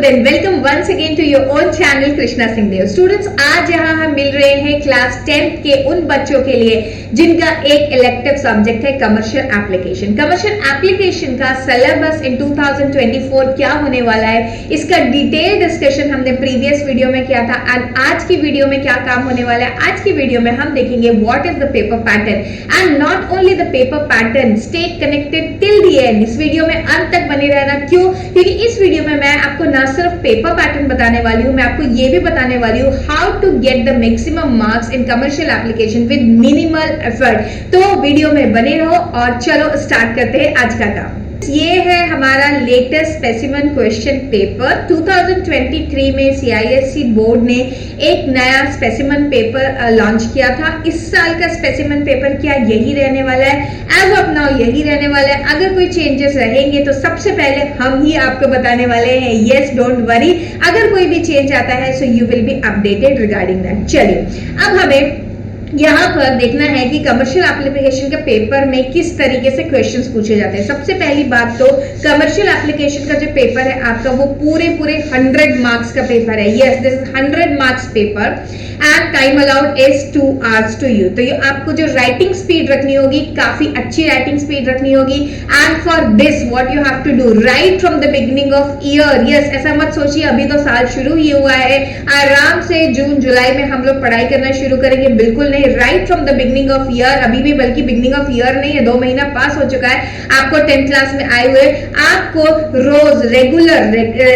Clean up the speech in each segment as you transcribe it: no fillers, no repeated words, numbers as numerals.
Then welcome once again to your own channel Krishna Singh Dev. Students, आज यहाँ हम मिल रहे हैं क्लास 10th के उन बच्चों के लिए जिनका एक इलेक्टिव सब्जेक्ट है कमर्शियल एप्लीकेशन। कमर्शियल एप्लीकेशन का सिलेबस इन 2024 क्या होने वाला है, इसका डिटेल डिस्कशन हमने प्रीवियस वीडियो में किया था। एंड आज की वीडियो में क्या काम होने वाला है, आज की वीडियो में हम देखेंगे what is the paper pattern and not only the paper pattern, stay connected till the end. इस वीडियो में अंत तक बने रहना। क्यों? क्योंकि इस वीडियो में मैं आपको ना सिर्फ पेपर पैटर्न बताने वाली हूं, मैं आपको ये भी बताने वाली हूं how to get the maximum marks in commercial application with minimal effort. तो वीडियो में बने रहो और चलो स्टार्ट करते हैं आज का काम। ये है हमारा लेटेस्ट स्पेसिमेन क्वेश्चन पेपर। 2023 में CISE बोर्ड ने एक नया स्पेसिमेन पेपर लॉन्च किया था। इस साल का स्पेसिमेन पेपर क्या यही रहने वाला है? एज ऑफ नाउ यही रहने वाला है। अगर कोई चेंजेस रहेंगे तो सबसे पहले हम ही आपको बताने वाले हैं। यस, डोंट वरी, अगर कोई भी चेंज आता है so you will be updated regarding that. चलिए, अब हमें यहाँ पर देखना है कि कमर्शियल एप्लीकेशन के पेपर में किस तरीके से क्वेश्चंस पूछे जाते हैं। सबसे पहली बात तो कमर्शियल एप्लीकेशन का जो पेपर है आपका, वो पूरे 100 मार्क्स का पेपर है। Yes, this is 100 marks paper and time allowed is 2 hours to you. तो ये आपको जो राइटिंग स्पीड रखनी होगी, काफी अच्छी राइटिंग स्पीड रखनी होगी। And for this what you have to do, write from the beginning of year. Yes, ऐसा मत सोचिए अभी तो साल शुरू ही हुआ है, आराम से जून जुलाई में हम लोग पढ़ाई करना शुरू करेंगे। बिल्कुल नहीं, right from the beginning of year. अभी भी बल्कि बिगिनिंग ऑफ ईयर नहीं है, 2 महीना पास हो चुका है। आपको 10th क्लास में आए हुए आपको रोज रेगुलर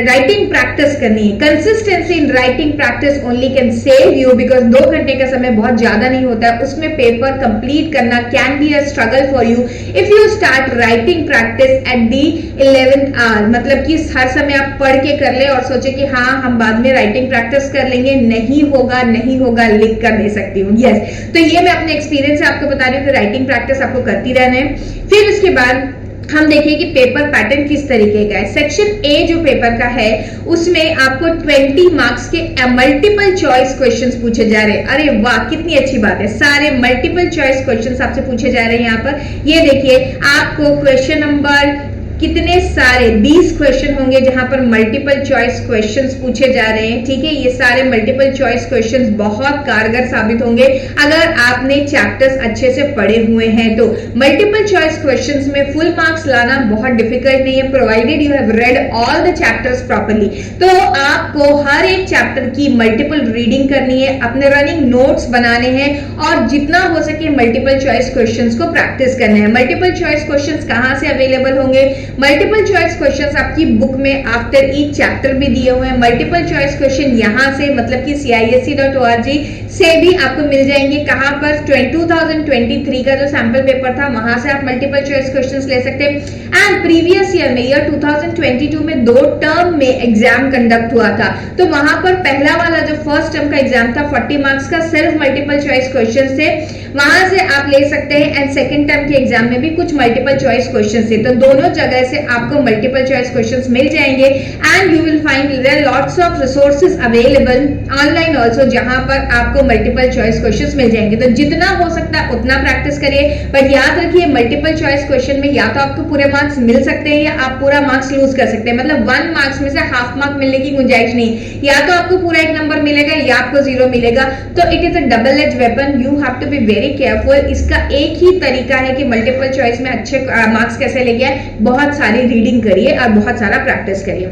राइटिंग प्रैक्टिस करनी है। Consistency in writing practice only can save you, because 2 घंटे का समय बहुत ज्यादा नहीं होता है, उसमें पेपर कंप्लीट करना can be a struggle for you if you start writing practice at the 11th hour। मतलब कि हर समय आप पढ़ के कर ले और सोचे कि हाँ हम बाद में राइटिंग प्रैक्टिस कर लेंगे, नहीं होगा, नहीं होगा, लिख कर दे सकती हूँ। यस, तो ये मैं अपने एक्सपीरियंस से आपको बता रही हूँ कि राइटिंग प्रैक्टिस आपको करती रहना है। फिर उसके बाद हम देखिए कि पेपर पैटर्न किस तरीके का है। सेक्शन ए जो पेपर का है उसमें आपको 20 मार्क्स के मल्टीपल चॉइस क्वेश्चंस पूछे जा रहे हैं। अरे वाह, कितनी अच्छी बात है, सारे मल्टीपल चॉइस क्वेश्चंस आपसे पूछे जा रहे हैं। यहाँ पर ये देखिए आपको क्वेश्चन नंबर कितने सारे 20 क्वेश्चन होंगे जहां पर मल्टीपल चॉइस क्वेश्चंस पूछे जा रहे हैं। ठीक है, ये सारे मल्टीपल चॉइस क्वेश्चंस बहुत कारगर साबित होंगे अगर आपने चैप्टर्स अच्छे से पढ़े हुए हैं तो। मल्टीपल चॉइस क्वेश्चंस में फुल मार्क्स लाना बहुत डिफिकल्ट नहीं है, provided you have read all the chapters properly. तो आपको हर एक चैप्टर की मल्टीपल रीडिंग करनी है, अपने रनिंग नोट्स बनाने हैं और जितना हो सके मल्टीपल चॉइस क्वेश्चंस को प्रैक्टिस करना है। मल्टीपल चॉइस क्वेश्चंस कहां से अवेलेबल होंगे? मल्टीपल चॉइस क्वेश्चंस आपकी बुक में आफ्टर ईच चैप्टर भी दिए हुए हैं। मल्टीपल चॉइस क्वेश्चन यहां से मतलब कि CISE.org से भी आपको मिल जाएंगे। कहां पर? 2023 का जो सैंपल पेपर था वहां से आप मल्टीपल चॉइस क्वेश्चंस ले सकते हैं। एंड प्रीवियस ईयर में, ईयर 2022 में 2 टर्म में एग्जाम कंडक्ट हुआ था, तो वहां पर पहला वाला जो फर्स्ट टर्म का एग्जाम था 40 मार्क्स का, सिर्फ मल्टीपल चॉइस क्वेश्चन से वहां से आप ले सकते हैं। एंड सेकेंड टर्म के एग्जाम में भी कुछ मल्टीपल चॉइस क्वेश्चन थे, तो दोनों जगह से आपको मल्टीपल चॉइस क्वेश्चंस मिल जाएंगे। And you will find there lots of resources available online also, जहां पर आपको मल्टीपल चॉइस क्वेश्चंस मिल जाएंगे। तो जितना हो सकता है उतना प्रैक्टिस करिए, बट याद रखिए मल्टीपल चॉइस क्वेश्चन में या तो आपको पूरे मार्क्स मिल सकते हैं या आप पूरा मार्क्स लूज कर सकते हैं। मतलब 1 मार्क्स में से हाफ मार्क मिलने की गुंजाइश नहीं, या तो आपको पूरा 1 नंबर मिलेगा या आपको 0 मिलेगा। तो it is a double edge weapon, you have to be very careful. इसका एक ही तरीका है कि मल्टीपल चॉइस में अच्छे मार्क्स कैसे लेके आए, बहुत सारी रीडिंग करिए और बहुत सारा प्रैक्टिस करिए।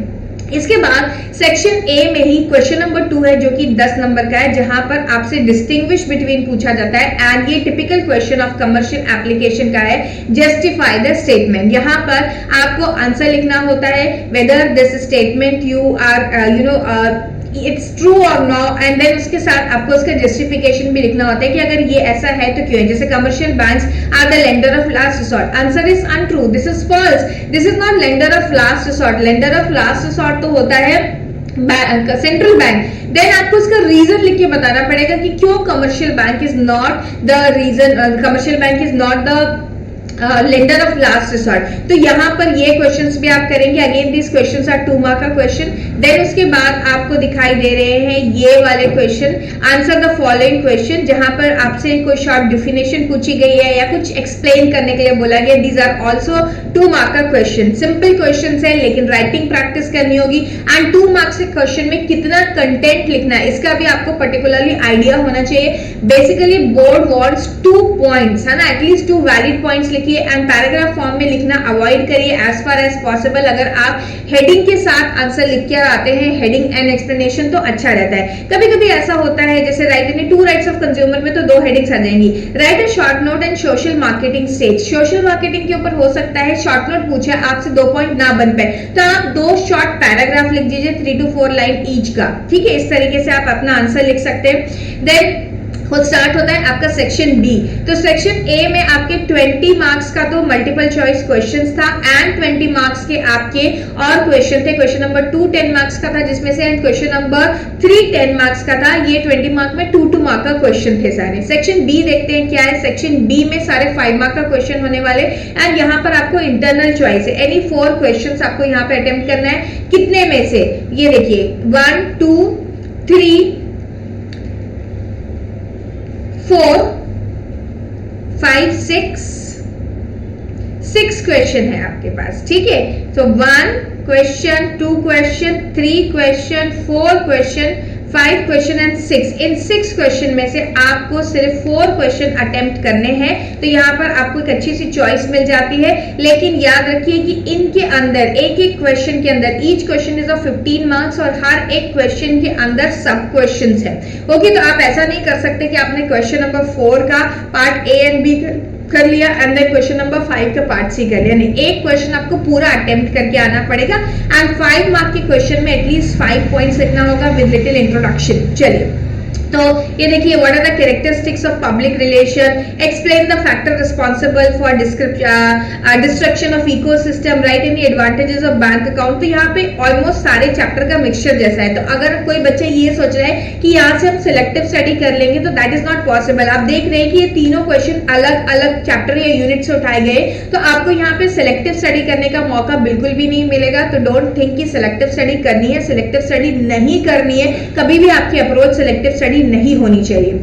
इसके बाद सेक्शन ए में ही क्वेश्चन नंबर 2 है जो कि 10 नंबर का है, जहां पर आपसे डिस्टिंग्विश बिटवीन पूछा जाता है। एंड ये typical question of commercial application का है, जस्टिफाई द स्टेटमेंट। यहां पर आपको आंसर लिखना होता है whether this statement you are it's true और नो, एंड देन उसके साथ आपको उसका जस्टिफिकेशन भी लिखना होता है कि अगर ये ऐसा है तो क्यों है। जैसे commercial banks are the lender of last resort, answer is untrue, this is false, this is not lender of last resort. Lender of last resort तो होता है सेंट्रल बैंक। देन आपको उसका रीजन लिख के बताना पड़ेगा कि क्यों commercial bank is not the reason, commercial bank is not the lender of last resort. तो यहाँ पर ये क्वेश्चंस भी आप करेंगे। Again this questions are 2 mark का क्वेश्चन। देन उसके बाद आपको दिखाई दे रहे हैं ये वाले question, answer the following question, जहां पर आपसे कोई शॉर्ट डिफिनेशन पूछी गई है या कुछ एक्सप्लेन करने के लिए बोला गया। दीज आर ऑल्सो 2 मार्क का क्वेश्चन। सिंपल क्वेश्चन है लेकिन राइटिंग प्रैक्टिस करनी होगी। एंड 2 मार्क्स के क्वेश्चन में कितना कंटेंट लिखना है इसका भी आपको पर्टिकुलरली आइडिया होना चाहिए। बेसिकली बोर्ड वांट्स 2 पॉइंट्स, है ना, एटलीस्ट 2 वैलिड पॉइंट्स लिखिए एंड पैराग्राफ फॉर्म में लिखना अवॉइड करिए एज फार एज पॉसिबल। अगर आप हेडिंग के साथ आंसर लिख के आते हैं, हेडिंग एंड एक्सप्लेनेशन, तो अच्छा रहता है। कभी कभी ऐसा होता है जैसे right in 2 rights of consumer में तो 2 हेडिंग्स आ जाएंगी, right a short note and social marketing stage. Social marketing के ऊपर हो सकता है शॉर्ट नोट पूछे आपसे 2 पॉइंट ना बन पाए तो आप 2 शॉर्ट पैराग्राफ लिख दीजिए 3 to 4 लाइन ईच का, ठीक है। इस तरीके से आप अपना आंसर लिख सकते हैं। देन स्टार्ट होता है आपका सेक्शन बी। तो सेक्शन ए में आपके 20 मार्क्स का तो मल्टीपल चॉइस क्वेश्चंस था एंड 20 मार्क्स के आपके और क्वेश्चन थे। क्वेश्चन नंबर 2 10 मार्क्स का था जिसमें से क्वेश्चन नंबर 3 10 मार्क्स का था। ये 20 मार्क में 2 मार्क का क्वेश्चन थे सारे। सेक्शन बी देखते हैं क्या है। सेक्शन बी में सारे 5 मार्क का क्वेश्चन होने वाले एंड यहाँ पर आपको इंटरनल चॉइस है। एनी 4 क्वेश्चन आपको यहाँ पे अटेम्प्ट करना है। कितने में से, ये देखिए 1 2 3 4 5 6 क्वेश्चन है आपके पास, ठीक है। तो 1 question, 2 question, 3 question, 4 question, 5 question and 6। In 6 question में से आपको सिर्फ 4 क्वेश्चन अटेम्प्ट करने हैं। तो यहाँ पर आपको एक अच्छी सी चॉइस मिल जाती है। लेकिन याद रखिए कि इनके अंदर एक एक क्वेश्चन के अंदर each question is of 15 marks और हर एक क्वेश्चन के अंदर सब क्वेश्चंस है। ओके, तो आप ऐसा नहीं कर सकते कि आपने क्वेश्चन नंबर 4 का पार्ट ए एंड बी कर लिया एंड देन क्वेश्चन नंबर 5 का पार्ट सी कर लिया। नहीं, एक क्वेश्चन आपको पूरा अटेम्प्ट करके आना पड़ेगा एंड 5 मार्क के क्वेश्चन में एटलीस्ट 5 पॉइंट्स लिखना होगा विद लिटिल इंट्रोडक्शन। चलिए, तो ये देखिए, what are the characteristics of public relation, explain the factor responsible for destruction of ecosystem, write any advantages of bank account. तो यहाँ पे ऑलमोस्ट सारे चैप्टर का मिक्सचर जैसा है। तो अगर कोई बच्चा ये सोच रहा है कि यहाँ से हम सिलेक्टिव स्टडी कर लेंगे तो दैट इज नॉट पॉसिबल। आप देख रहे हैं कि ये तीनों क्वेश्चन अलग अलग चैप्टर या यूनिट से उठाए गए, तो आपको यहाँ पे सिलेक्टिव स्टडी करने का मौका बिल्कुल भी नहीं मिलेगा। तो डोंट थिंक कि सिलेक्टिव स्टडी करनी है, सिलेक्टिव स्टडी नहीं करनी है। कभी भी आपकी अप्रोच सिलेक्टिव स्टडी नहीं होनी चाहिए।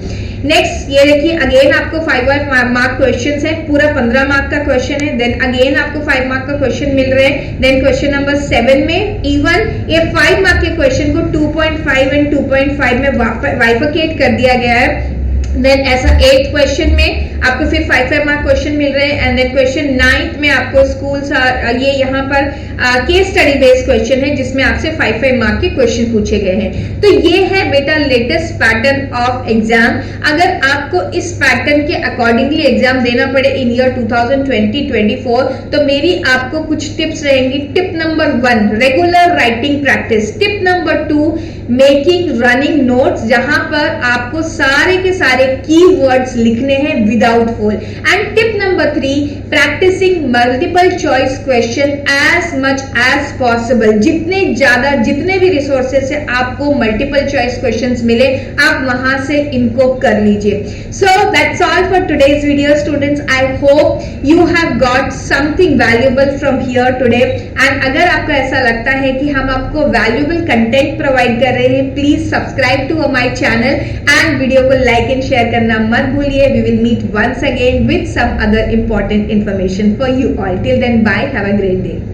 नेक्स्ट ये देखिए, अगेन आपको 5 मार्क क्वेश्चन है, पूरा 15 मार्क का क्वेश्चन है। देन अगेन आपको 5 मार्क का क्वेश्चन मिल रहे हैं। देन क्वेश्चन नंबर 7 में इवन ये 5 मार्क के क्वेश्चन को 2.5 एंड 2.5 में बाइफरकेट कर दिया गया है। देन ऐसा 8 क्वेश्चन में आपको फिर 5 मार्क क्वेश्चन मिल रहे हैं एंड देन क्वेश्चन 9 में आपको स्कूल्स ये यहाँ पर केस स्टडी बेस्ड क्वेश्चन है जिसमें आपसे 5 मार्क के क्वेश्चन पूछे गए हैं। तो ये है बेटा लेटेस्ट पैटर्न ऑफ एग्जाम। अगर आपको इस पैटर्न के अकॉर्डिंगली एग्जाम देना पड़े इन ईयर 2020-24 तो मेरी आपको कुछ टिप्स रहेंगी। Tip number 1, regular writing practice. Tip number 2, making running notes, जहां पर आपको सारे के सारे कीवर्ड्स लिखने हैं without fail. And tip number 3, practicing multiple choice question as much as possible. जितने भी रिसोर्सेज से आपको मल्टीपल चॉइस क्वेश्चंस मिले आप वहां से इनको कर लीजिए। So that's all for today's video students. I hope you have got something valuable from here today. And अगर आपको ऐसा लगता है कि हम आपको वैल्यूएबल कंटेंट प्रोवाइड कर रहे हैं, please subscribe to my channel and video को लाइक एंड शेयर करना मत भूलिए। We will meet once again with some other important information for you all. Till then, bye. Have a great day.